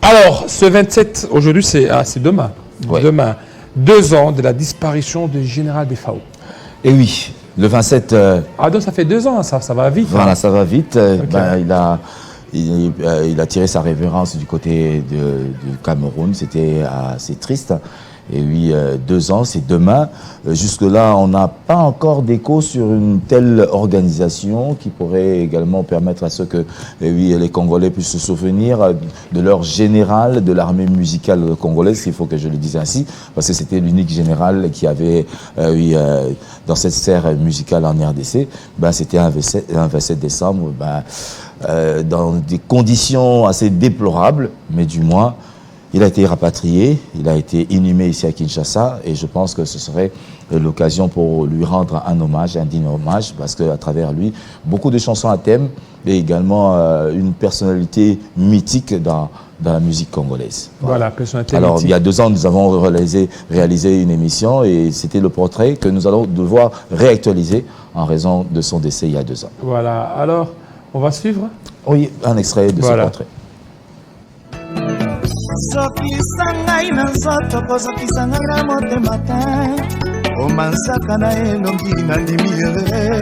Alors, ce 27, aujourd'hui, c'est demain. Ouais. Demain, 2 ans de la disparition du général Defao.
Et oui, le 27...
Ah donc ça fait 2 ans, ça va vite.
Voilà,
hein.
Ça va vite. Okay. Il a tiré sa révérence du côté du Cameroun, c'était assez triste. Et oui, 2 ans, c'est demain. Jusque-là, on n'a pas encore d'écho sur une telle organisation qui pourrait également permettre à ceux que les Congolais puissent se souvenir de leur général de l'armée musicale congolaise, il faut que je le dise ainsi, parce que c'était l'unique général qui avait, dans cette sphère musicale en RDC, c'était un 27 décembre, dans des conditions assez déplorables, mais du moins, il a été rapatrié, il a été inhumé ici à Kinshasa et je pense que ce serait l'occasion pour lui rendre un hommage, un digne hommage, parce qu'à travers lui, beaucoup de chansons à thème et également une personnalité mythique dans la musique congolaise.
Voilà, personnalité
Alors,
mythique.
il y a 2 ans, nous avons réalisé une émission et c'était le portrait que nous allons devoir réactualiser en raison de son décès il y a 2 ans.
Voilà, alors, on va suivre?
Oui, un extrait de ce portrait.
Sokisa ngai na nzoto kozokisa ngai na motema te omansaka na elongi na limiere.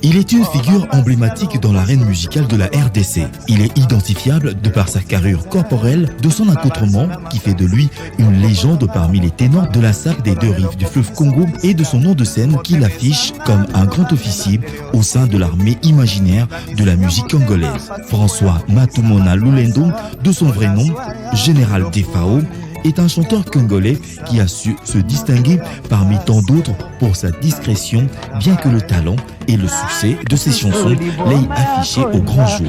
Il est une figure emblématique dans l'arène musicale de la RDC. Il est identifiable de par sa carrure corporelle, de son accoutrement qui fait de lui une légende parmi les ténors de la SAP des 2 rives du fleuve Congo et de son nom de scène qui l'affiche comme un grand officier au sein de l'armée imaginaire de la musique congolaise. François Matumona Lulendo, de son vrai nom, Général Defao, est un chanteur congolais qui a su se distinguer parmi tant d'autres pour sa discrétion, bien que le talent et le succès de ses chansons l'aient affiché au grand jour.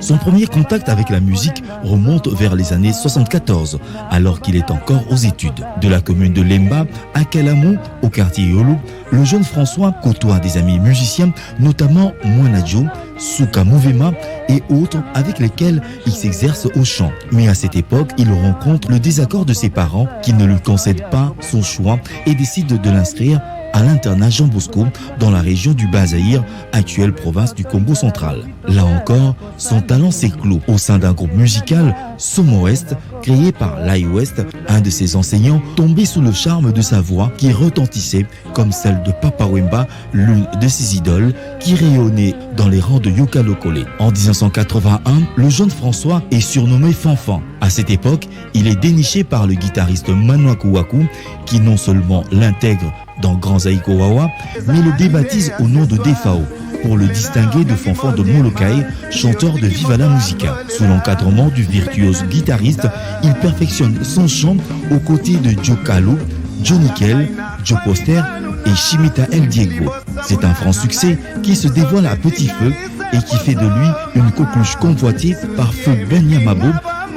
Son premier contact avec la musique remonte vers les années 74, alors qu'il est encore aux études. De la commune de Lemba à Kalamo, au quartier Yolo, le jeune François côtoie des amis musiciens, notamment Mwanadjo, Souka Mouvema et autres avec lesquels il s'exerce au chant. Mais à cette époque, il rencontre le désaccord de ses parents qui ne lui concèdent pas son choix et décident de l'inscrire à l'internat Jean Bosco dans la région du Bas-Zaïre, actuelle province du Congo central. Là encore, son talent s'éclot au sein d'un groupe musical, Somo West, créé par Lai West, un de ses enseignants tombé sous le charme de sa voix qui retentissait comme celle de Papa Wemba, l'une de ses idoles, qui rayonnait dans les rangs de Yoka Lokole. En 1981, le jeune François est surnommé Fanfan. À cette époque, il est déniché par le guitariste Manoaku Waku, qui non seulement l'intègre dans Grand Zaïko Wawa, mais le débaptise au nom de Defao, pour le distinguer de Fanfan de Molokai, chanteur de Viva la Musica. Sous l'encadrement du virtuose guitariste, il perfectionne son chant aux côtés de Joe Kalu, Joe Nickel, Joe Poster et Chimita El Diego. C'est un franc succès qui se dévoile à petit feu et qui fait de lui une coqueluche convoitée par Feu Ben Yamabo,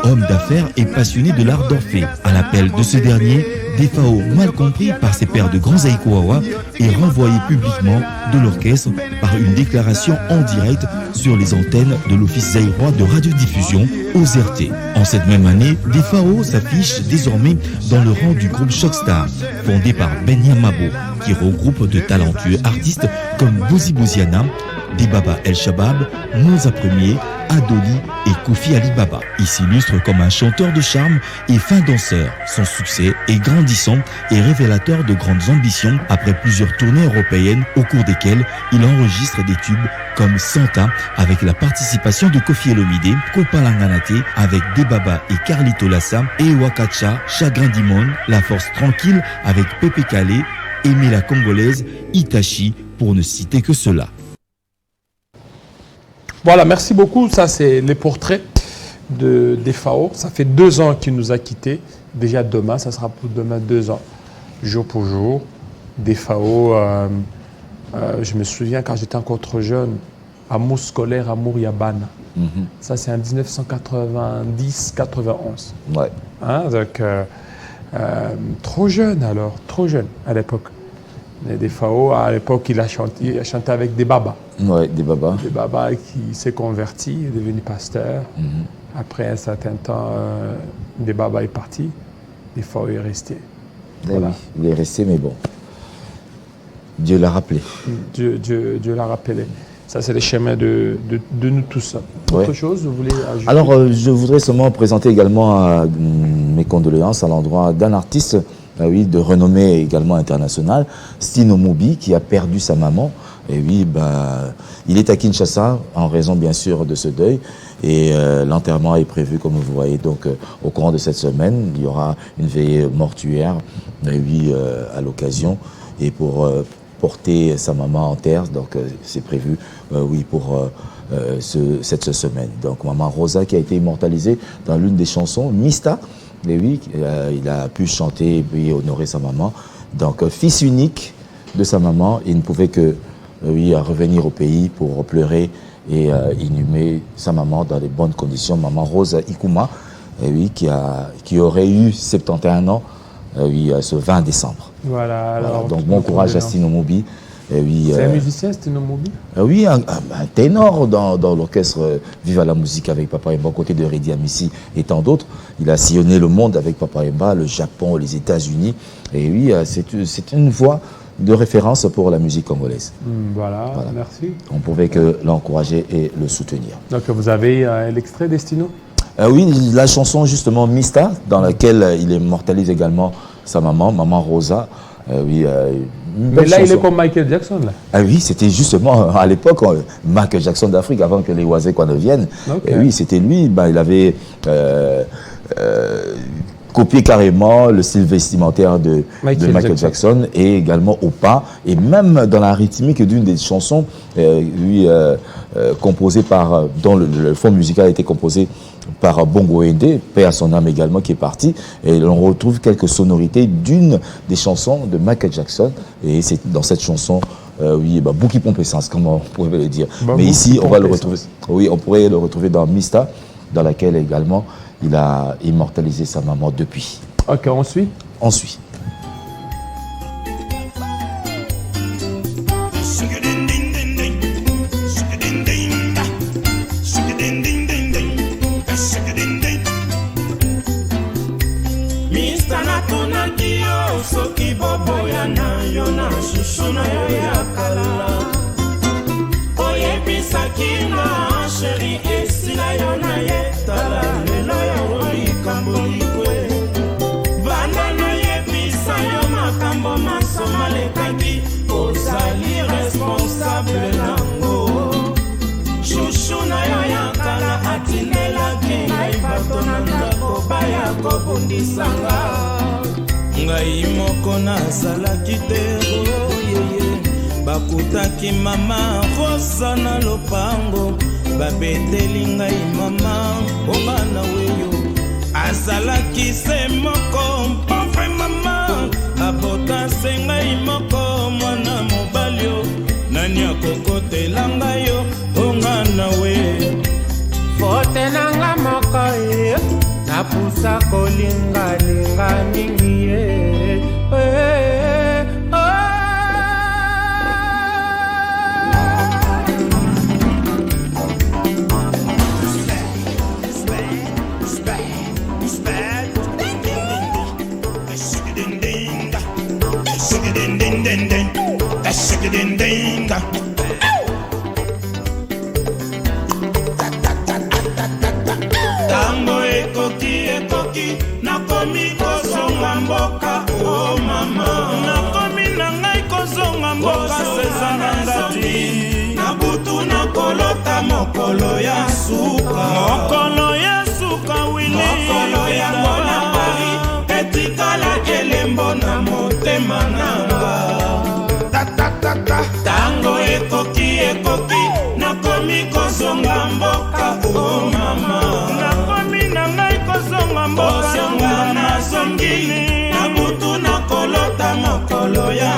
homme d'affaires et passionné de l'art d'Orphée. À l'appel de ce dernier, Defao, mal compris par ses pairs de grands Aïkouawa, est renvoyé publiquement de l'orchestre par une déclaration en direct sur les antennes de l'Office zaïrois de radiodiffusion, OZRT. En cette même année, Defao s'affiche désormais dans le rang du groupe Shockstar, fondé par Benya Mabo, qui regroupe de talentueux artistes comme Bozi Boziana, Debaba El Shabab, Mouza Premier, Adoli et Kofi Alibaba. Il s'illustre comme un chanteur de charme et fin danseur. Son succès est grandissant et révélateur de grandes ambitions après plusieurs tournées européennes au cours desquelles il enregistre des tubes comme Santa avec la participation de Kofi Olomide, Kopalanganate avec Debaba et Carlito Lassa, et Wakacha, Chagrin Dimon, La Force Tranquille avec Pepe Kale, Aimé la Congolaise, Itachi pour ne citer que cela.
Voilà, merci beaucoup. Ça, c'est les portraits de Defao. Ça fait 2 ans qu'il nous a quittés. Déjà demain, ça sera pour demain 2 ans, jour pour jour. Defao, je me souviens quand j'étais encore trop jeune, Amour scolaire, Amour Yabana. Ça, c'est en 1990-91.
Ouais.
Hein, donc, trop jeune alors, trop jeune à l'époque. Defao, à l'époque, il a chanté avec Debaba.
Ouais, Debaba.
Debaba qui s'est converti, est devenu pasteur. Après un certain temps, Debaba est parti. Defao est resté.
Voilà. Oui, il est resté, mais bon. Dieu l'a rappelé.
Dieu l'a rappelé. Ça, c'est le chemin de nous tous. Autre chose, vous voulez ajouter?
Alors, je voudrais seulement présenter également mes condoléances à l'endroit d'un artiste oui, de renommée également internationale, Stino Mobi, qui a perdu sa maman. Et oui, il est à Kinshasa en raison bien sûr de ce deuil. Et l'enterrement est prévu, comme vous voyez, donc au courant de cette semaine. Il y aura une veillée mortuaire, oui, à l'occasion. Et pour porter sa maman en terre, donc c'est prévu, oui, pour cette semaine. Donc Maman Rosa qui a été immortalisée dans l'une des chansons, Mista. Et oui, il a pu chanter et puis honorer sa maman. Donc, fils unique de sa maman, il ne pouvait que oui, revenir au pays pour pleurer et inhumer sa maman dans les bonnes conditions. Maman Rose Ikuma, et oui, qui aurait eu 71 ans oui, ce 20 décembre.
Voilà. Alors,
donc, bon courage à Stino Mobi. Oui,
c'est un musicien, Stino Mobi?
Oui, un ténor dans l'orchestre Viva la musique avec Papa Emba, aux côtés de Redi Amissi et tant d'autres. Il a sillonné le monde avec Papa Emba, le Japon, les États-Unis. Et oui, c'est une voix de référence pour la musique congolaise.
Voilà, merci.
On pouvait que l'encourager et le soutenir.
Donc, vous avez l'extrait de Stino?
Oui, la chanson justement Mista, dans laquelle il immortalise également sa maman, Maman Rosa. Oui,
mais là, il est comme Michael Jackson, là.
Ah oui, c'était justement à l'époque Michael Jackson d'Afrique, avant que les Oiseaux ne viennent. Okay. Et oui, c'était lui. Il avait copié carrément le style vestimentaire de Michael Jackson et également au pas. Et même dans la rythmique d'une des chansons, lui, composée par, dont le fond musical a été composé par Bongo Ende, paix à son âme également, qui est parti. Et l'on retrouve quelques sonorités d'une des chansons de Michael Jackson. Et c'est dans cette chanson, oui, Bouki Pompe Essence, comme on pourrait le dire. Mais ici, on va le retrouver. Oui, on pourrait le retrouver dans Mista, dans laquelle également il a immortalisé sa maman depuis.
Ok, on suit?
On suit.
Soki boboya na yo na shushu na yo ya kala oyebisaki na sheri esila yo na ye tala lelo ya likambo likwe bana na yebisa yo makambo maso malekaki ozali responsable nango shushu na yo ya kala atinelaki ngai bato na ndako baya kobundisanga ngai moko nazalaki te yeye bakutaki mama Rosa na lopango babeteli ngai mama omana weyo azalaki se moko mpofre mama abota se ngai moko mwana mobalio nani akokotela ngai yo ongana we fote nanga moko ye
napusa kolingalinga mingi
Tango ekoki nakomi kozonga mboka oh mama nakomi na ngai kozonga mboka sezana ngati na butu nakolota mokolo ya suka wili mokolo ya mona Paris etikala elembo na motema nanga tango ekoki nakomi kozonga mboka oh mama nakomi na ngai kozonga mboka nazongili na butu nakolota mokolo ya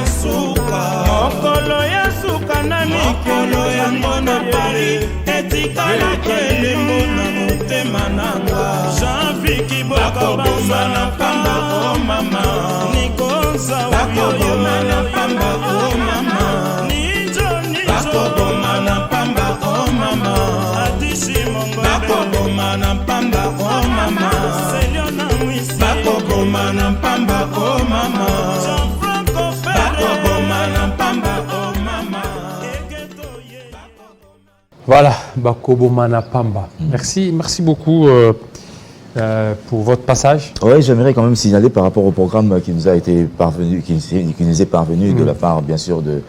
suka na mikolo ya mona Paris etikala elembo na motema nanga Jean-Vicky bakoboma na pamba oh mama bakoboma na pamba oh mama bakoboma na pamba oh mama bakoboma na pamba oh mama bakoboma na pamba oh mama bakoboma na pamba oh mama.
Voilà, Bakobo Manapamba. Merci beaucoup pour votre passage.
Oui, j'aimerais quand même signaler par rapport au programme qui nous a été parvenu, qui nous est parvenu de la part, bien sûr, de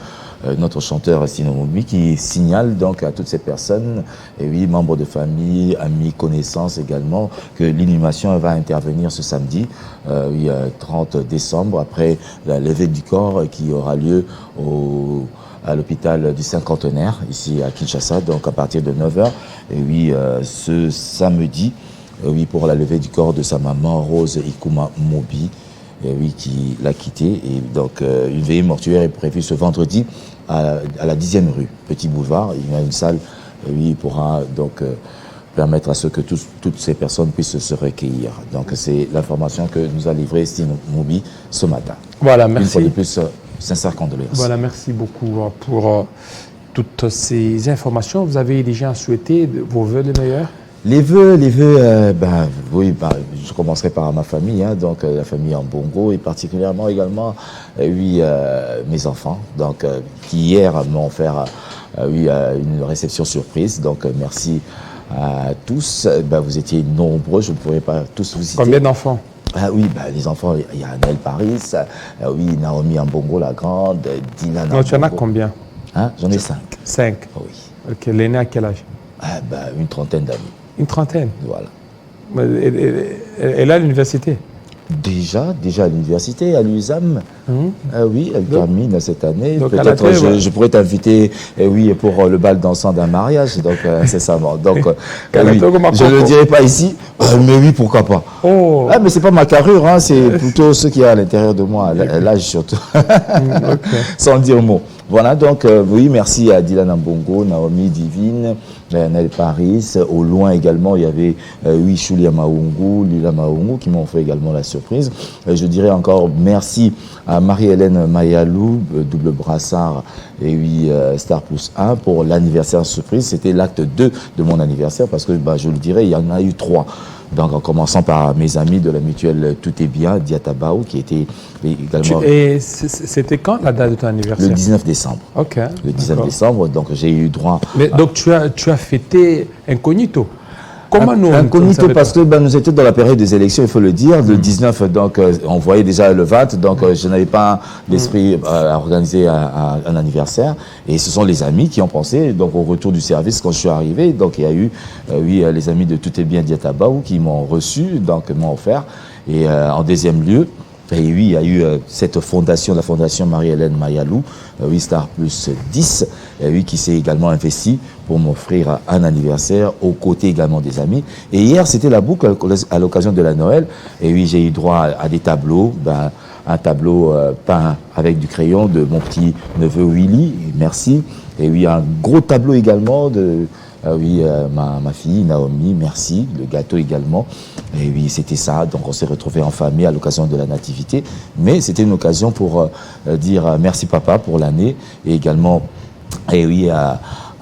notre chanteur Sino Mobi, qui signale donc à toutes ces personnes, et oui, membres de famille, amis, connaissances également, que l'inhumation va intervenir ce samedi, 30 décembre, après la levée du corps qui aura lieu à l'hôpital du Cinquantenaire, ici à Kinshasa, donc à partir de 9h. Et oui, ce samedi, oui, pour la levée du corps de sa maman, Rose Ikuma Mobi, et oui, qui l'a quitté. Et donc, une veillée mortuaire est prévue ce vendredi à la 10e rue, Petit Boulevard. Il y a une salle, et oui, il pourra donc permettre à ce que toutes ces personnes puissent se recueillir. Donc, c'est l'information que nous a livrée Sino Mobi ce matin.
Voilà, merci.
Une fois de plus, sincère condoléances.
Voilà, merci beaucoup pour toutes ces informations. Vous avez déjà souhaité vos vœux les meilleurs?
Les vœux, oui, je commencerai par ma famille, hein, donc la famille en Bongo et particulièrement également, oui, mes enfants, donc qui hier m'ont offert, oui, une réception surprise. Donc merci à tous. Vous étiez nombreux, je ne pourrais pas tous vous citer.
Combien d'enfants?
Ah oui, les enfants, il y a Anaël Paris, oui, Naomi Ambongo la grande, Dylan.
Non, tu en as combien?
Hein? J'en ai 5.
5?
Oui.
Ok, l'aîné à quel âge?
Une trentaine d'années.
Une trentaine?
Voilà.
Elle est à l'université?
Déjà à l'université, à l'USAM. Oui, elle termine cette année. Peut-être je pourrais t'inviter oui, pour le bal dansant d'un mariage, donc incessamment. Donc, oui, je ne le dirai pas ici, mais oui, pourquoi pas. Oh. Mais ce n'est pas ma carrure, hein, c'est plutôt ce qu'il y a à l'intérieur de moi, l'âge surtout. Sans dire mot. Voilà, donc oui, merci à Dylan Ambongo, Naomi Divine, Nel Paris. Au loin également, il y avait oui, Chulia Maungu, Lila Maungu qui m'ont fait également la surprise. Je dirais encore merci à Marie-Hélène Mayalou, double brassard et oui, Star Plus 1 pour l'anniversaire surprise. C'était l'acte 2 de mon anniversaire parce que je le dirais, il y en a eu 3. Donc en commençant par mes amis de la mutuelle Tout est bien, Diatabao, qui était également...
Et c'était quand la date de ton anniversaire?
Le 19 décembre.
Ok.
Le 19 décembre, donc j'ai eu droit...
Mais donc tu as fêté incognito? Comment nous...
Incognito parce que nous étions dans la période des élections, il faut le dire. Le 19, donc on voyait déjà le 20, donc je n'avais pas l'esprit à organiser un anniversaire. Et ce sont les amis qui ont pensé, donc au retour du service, quand je suis arrivé, donc il y a eu, oui, les amis de Tout est bien Diatabaou qui m'ont reçu, donc m'ont offert. Et en deuxième lieu, et oui, il y a eu cette fondation, la fondation Marie-Hélène Mayalou, oui, Star Plus 10, oui, qui s'est également investi pour m'offrir un anniversaire aux côtés également des amis. Et hier, c'était la boucle à l'occasion de la Noël. Et oui, j'ai eu droit à des tableaux, un tableau peint avec du crayon de mon petit neveu Willy, merci. Et oui, un gros tableau également de ma fille Naomi, merci. Le gâteau également. Et oui, c'était ça. Donc on s'est retrouvés en famille à l'occasion de la nativité. Mais c'était une occasion pour dire merci papa pour l'année. Et également,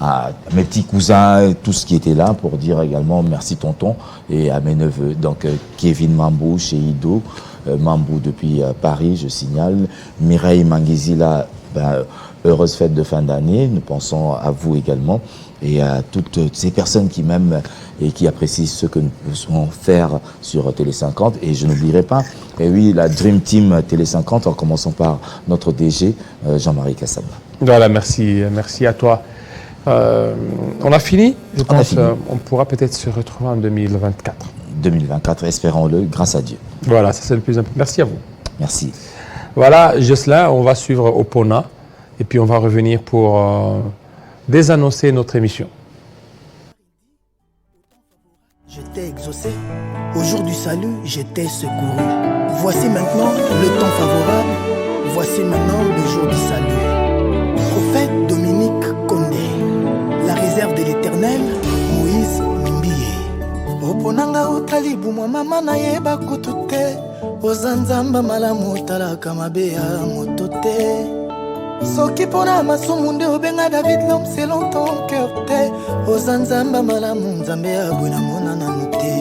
à mes petits cousins, tous qui étaient là, pour dire également merci tonton. Et à mes neveux, donc Kevin Mambou chez Ido, Mambou depuis Paris, je signale. Mireille Manguizila, heureuse fête de fin d'année. Nous pensons à vous également et à toutes ces personnes qui m'aiment et qui apprécient ce que nous pouvons faire sur Télé 50. Et je n'oublierai pas, la Dream Team Télé 50, en commençant par notre DG, Jean-Marie Kassaba.
Voilà, merci à toi. On a fini, je pense. On pourra peut-être se retrouver en 2024.
2024, espérons-le, grâce à Dieu.
Voilà, ça c'est le plus important. Merci à vous.
Merci.
Voilà, Jocelyn, on va suivre Opona et puis on va revenir pour désannoncer notre émission.
Je t'ai exaucé, au jour du salut, je t'ai secouru. Voici maintenant le temps favorable, voici maintenant le jour du salut. Prophète Dominique Condé, la réserve de l'Éternel, Moïse Mimbié. Oponanga utalibu mwa mama na yeba kutute, ozanzamba malamu talaka mabe ya motote. Soki pona masumu nde obenga David l'homme selon ton cœur te, ozanzamba malamu nzambe abwina mona nanu te.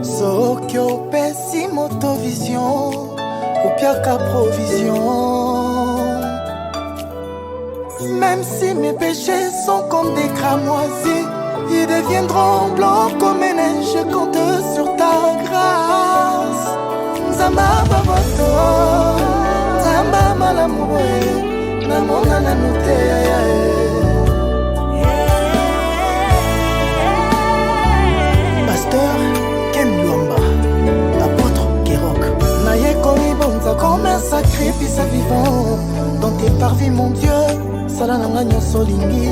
Soki opesi moto vision, opiaka provision. Même si mes péchés sont comme des cramoisis, ils deviendront blancs comme un neige. Je compte sur ta grâce. Nzamba baboto, Nzamba malamu, namona nanu te. Pasteur Ken Luamba, apôtre Kerok, naye komi bonza comme un sacrifice vivant. Dans tes parvis mon Dieu, salananga nyonso lingi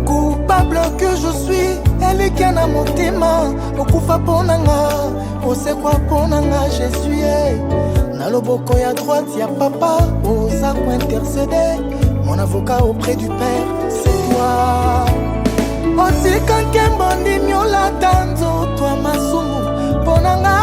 coupable que je suis, elle qui en a mon téma. Okufa ponanga, osekwa ponanga, Jésus na loboko ya droite ya papa, osa ko intercéder. Mon avocat auprès du Père, c'est toi. Otika nkembo ndi miola tanzo, toi masumu ponanga.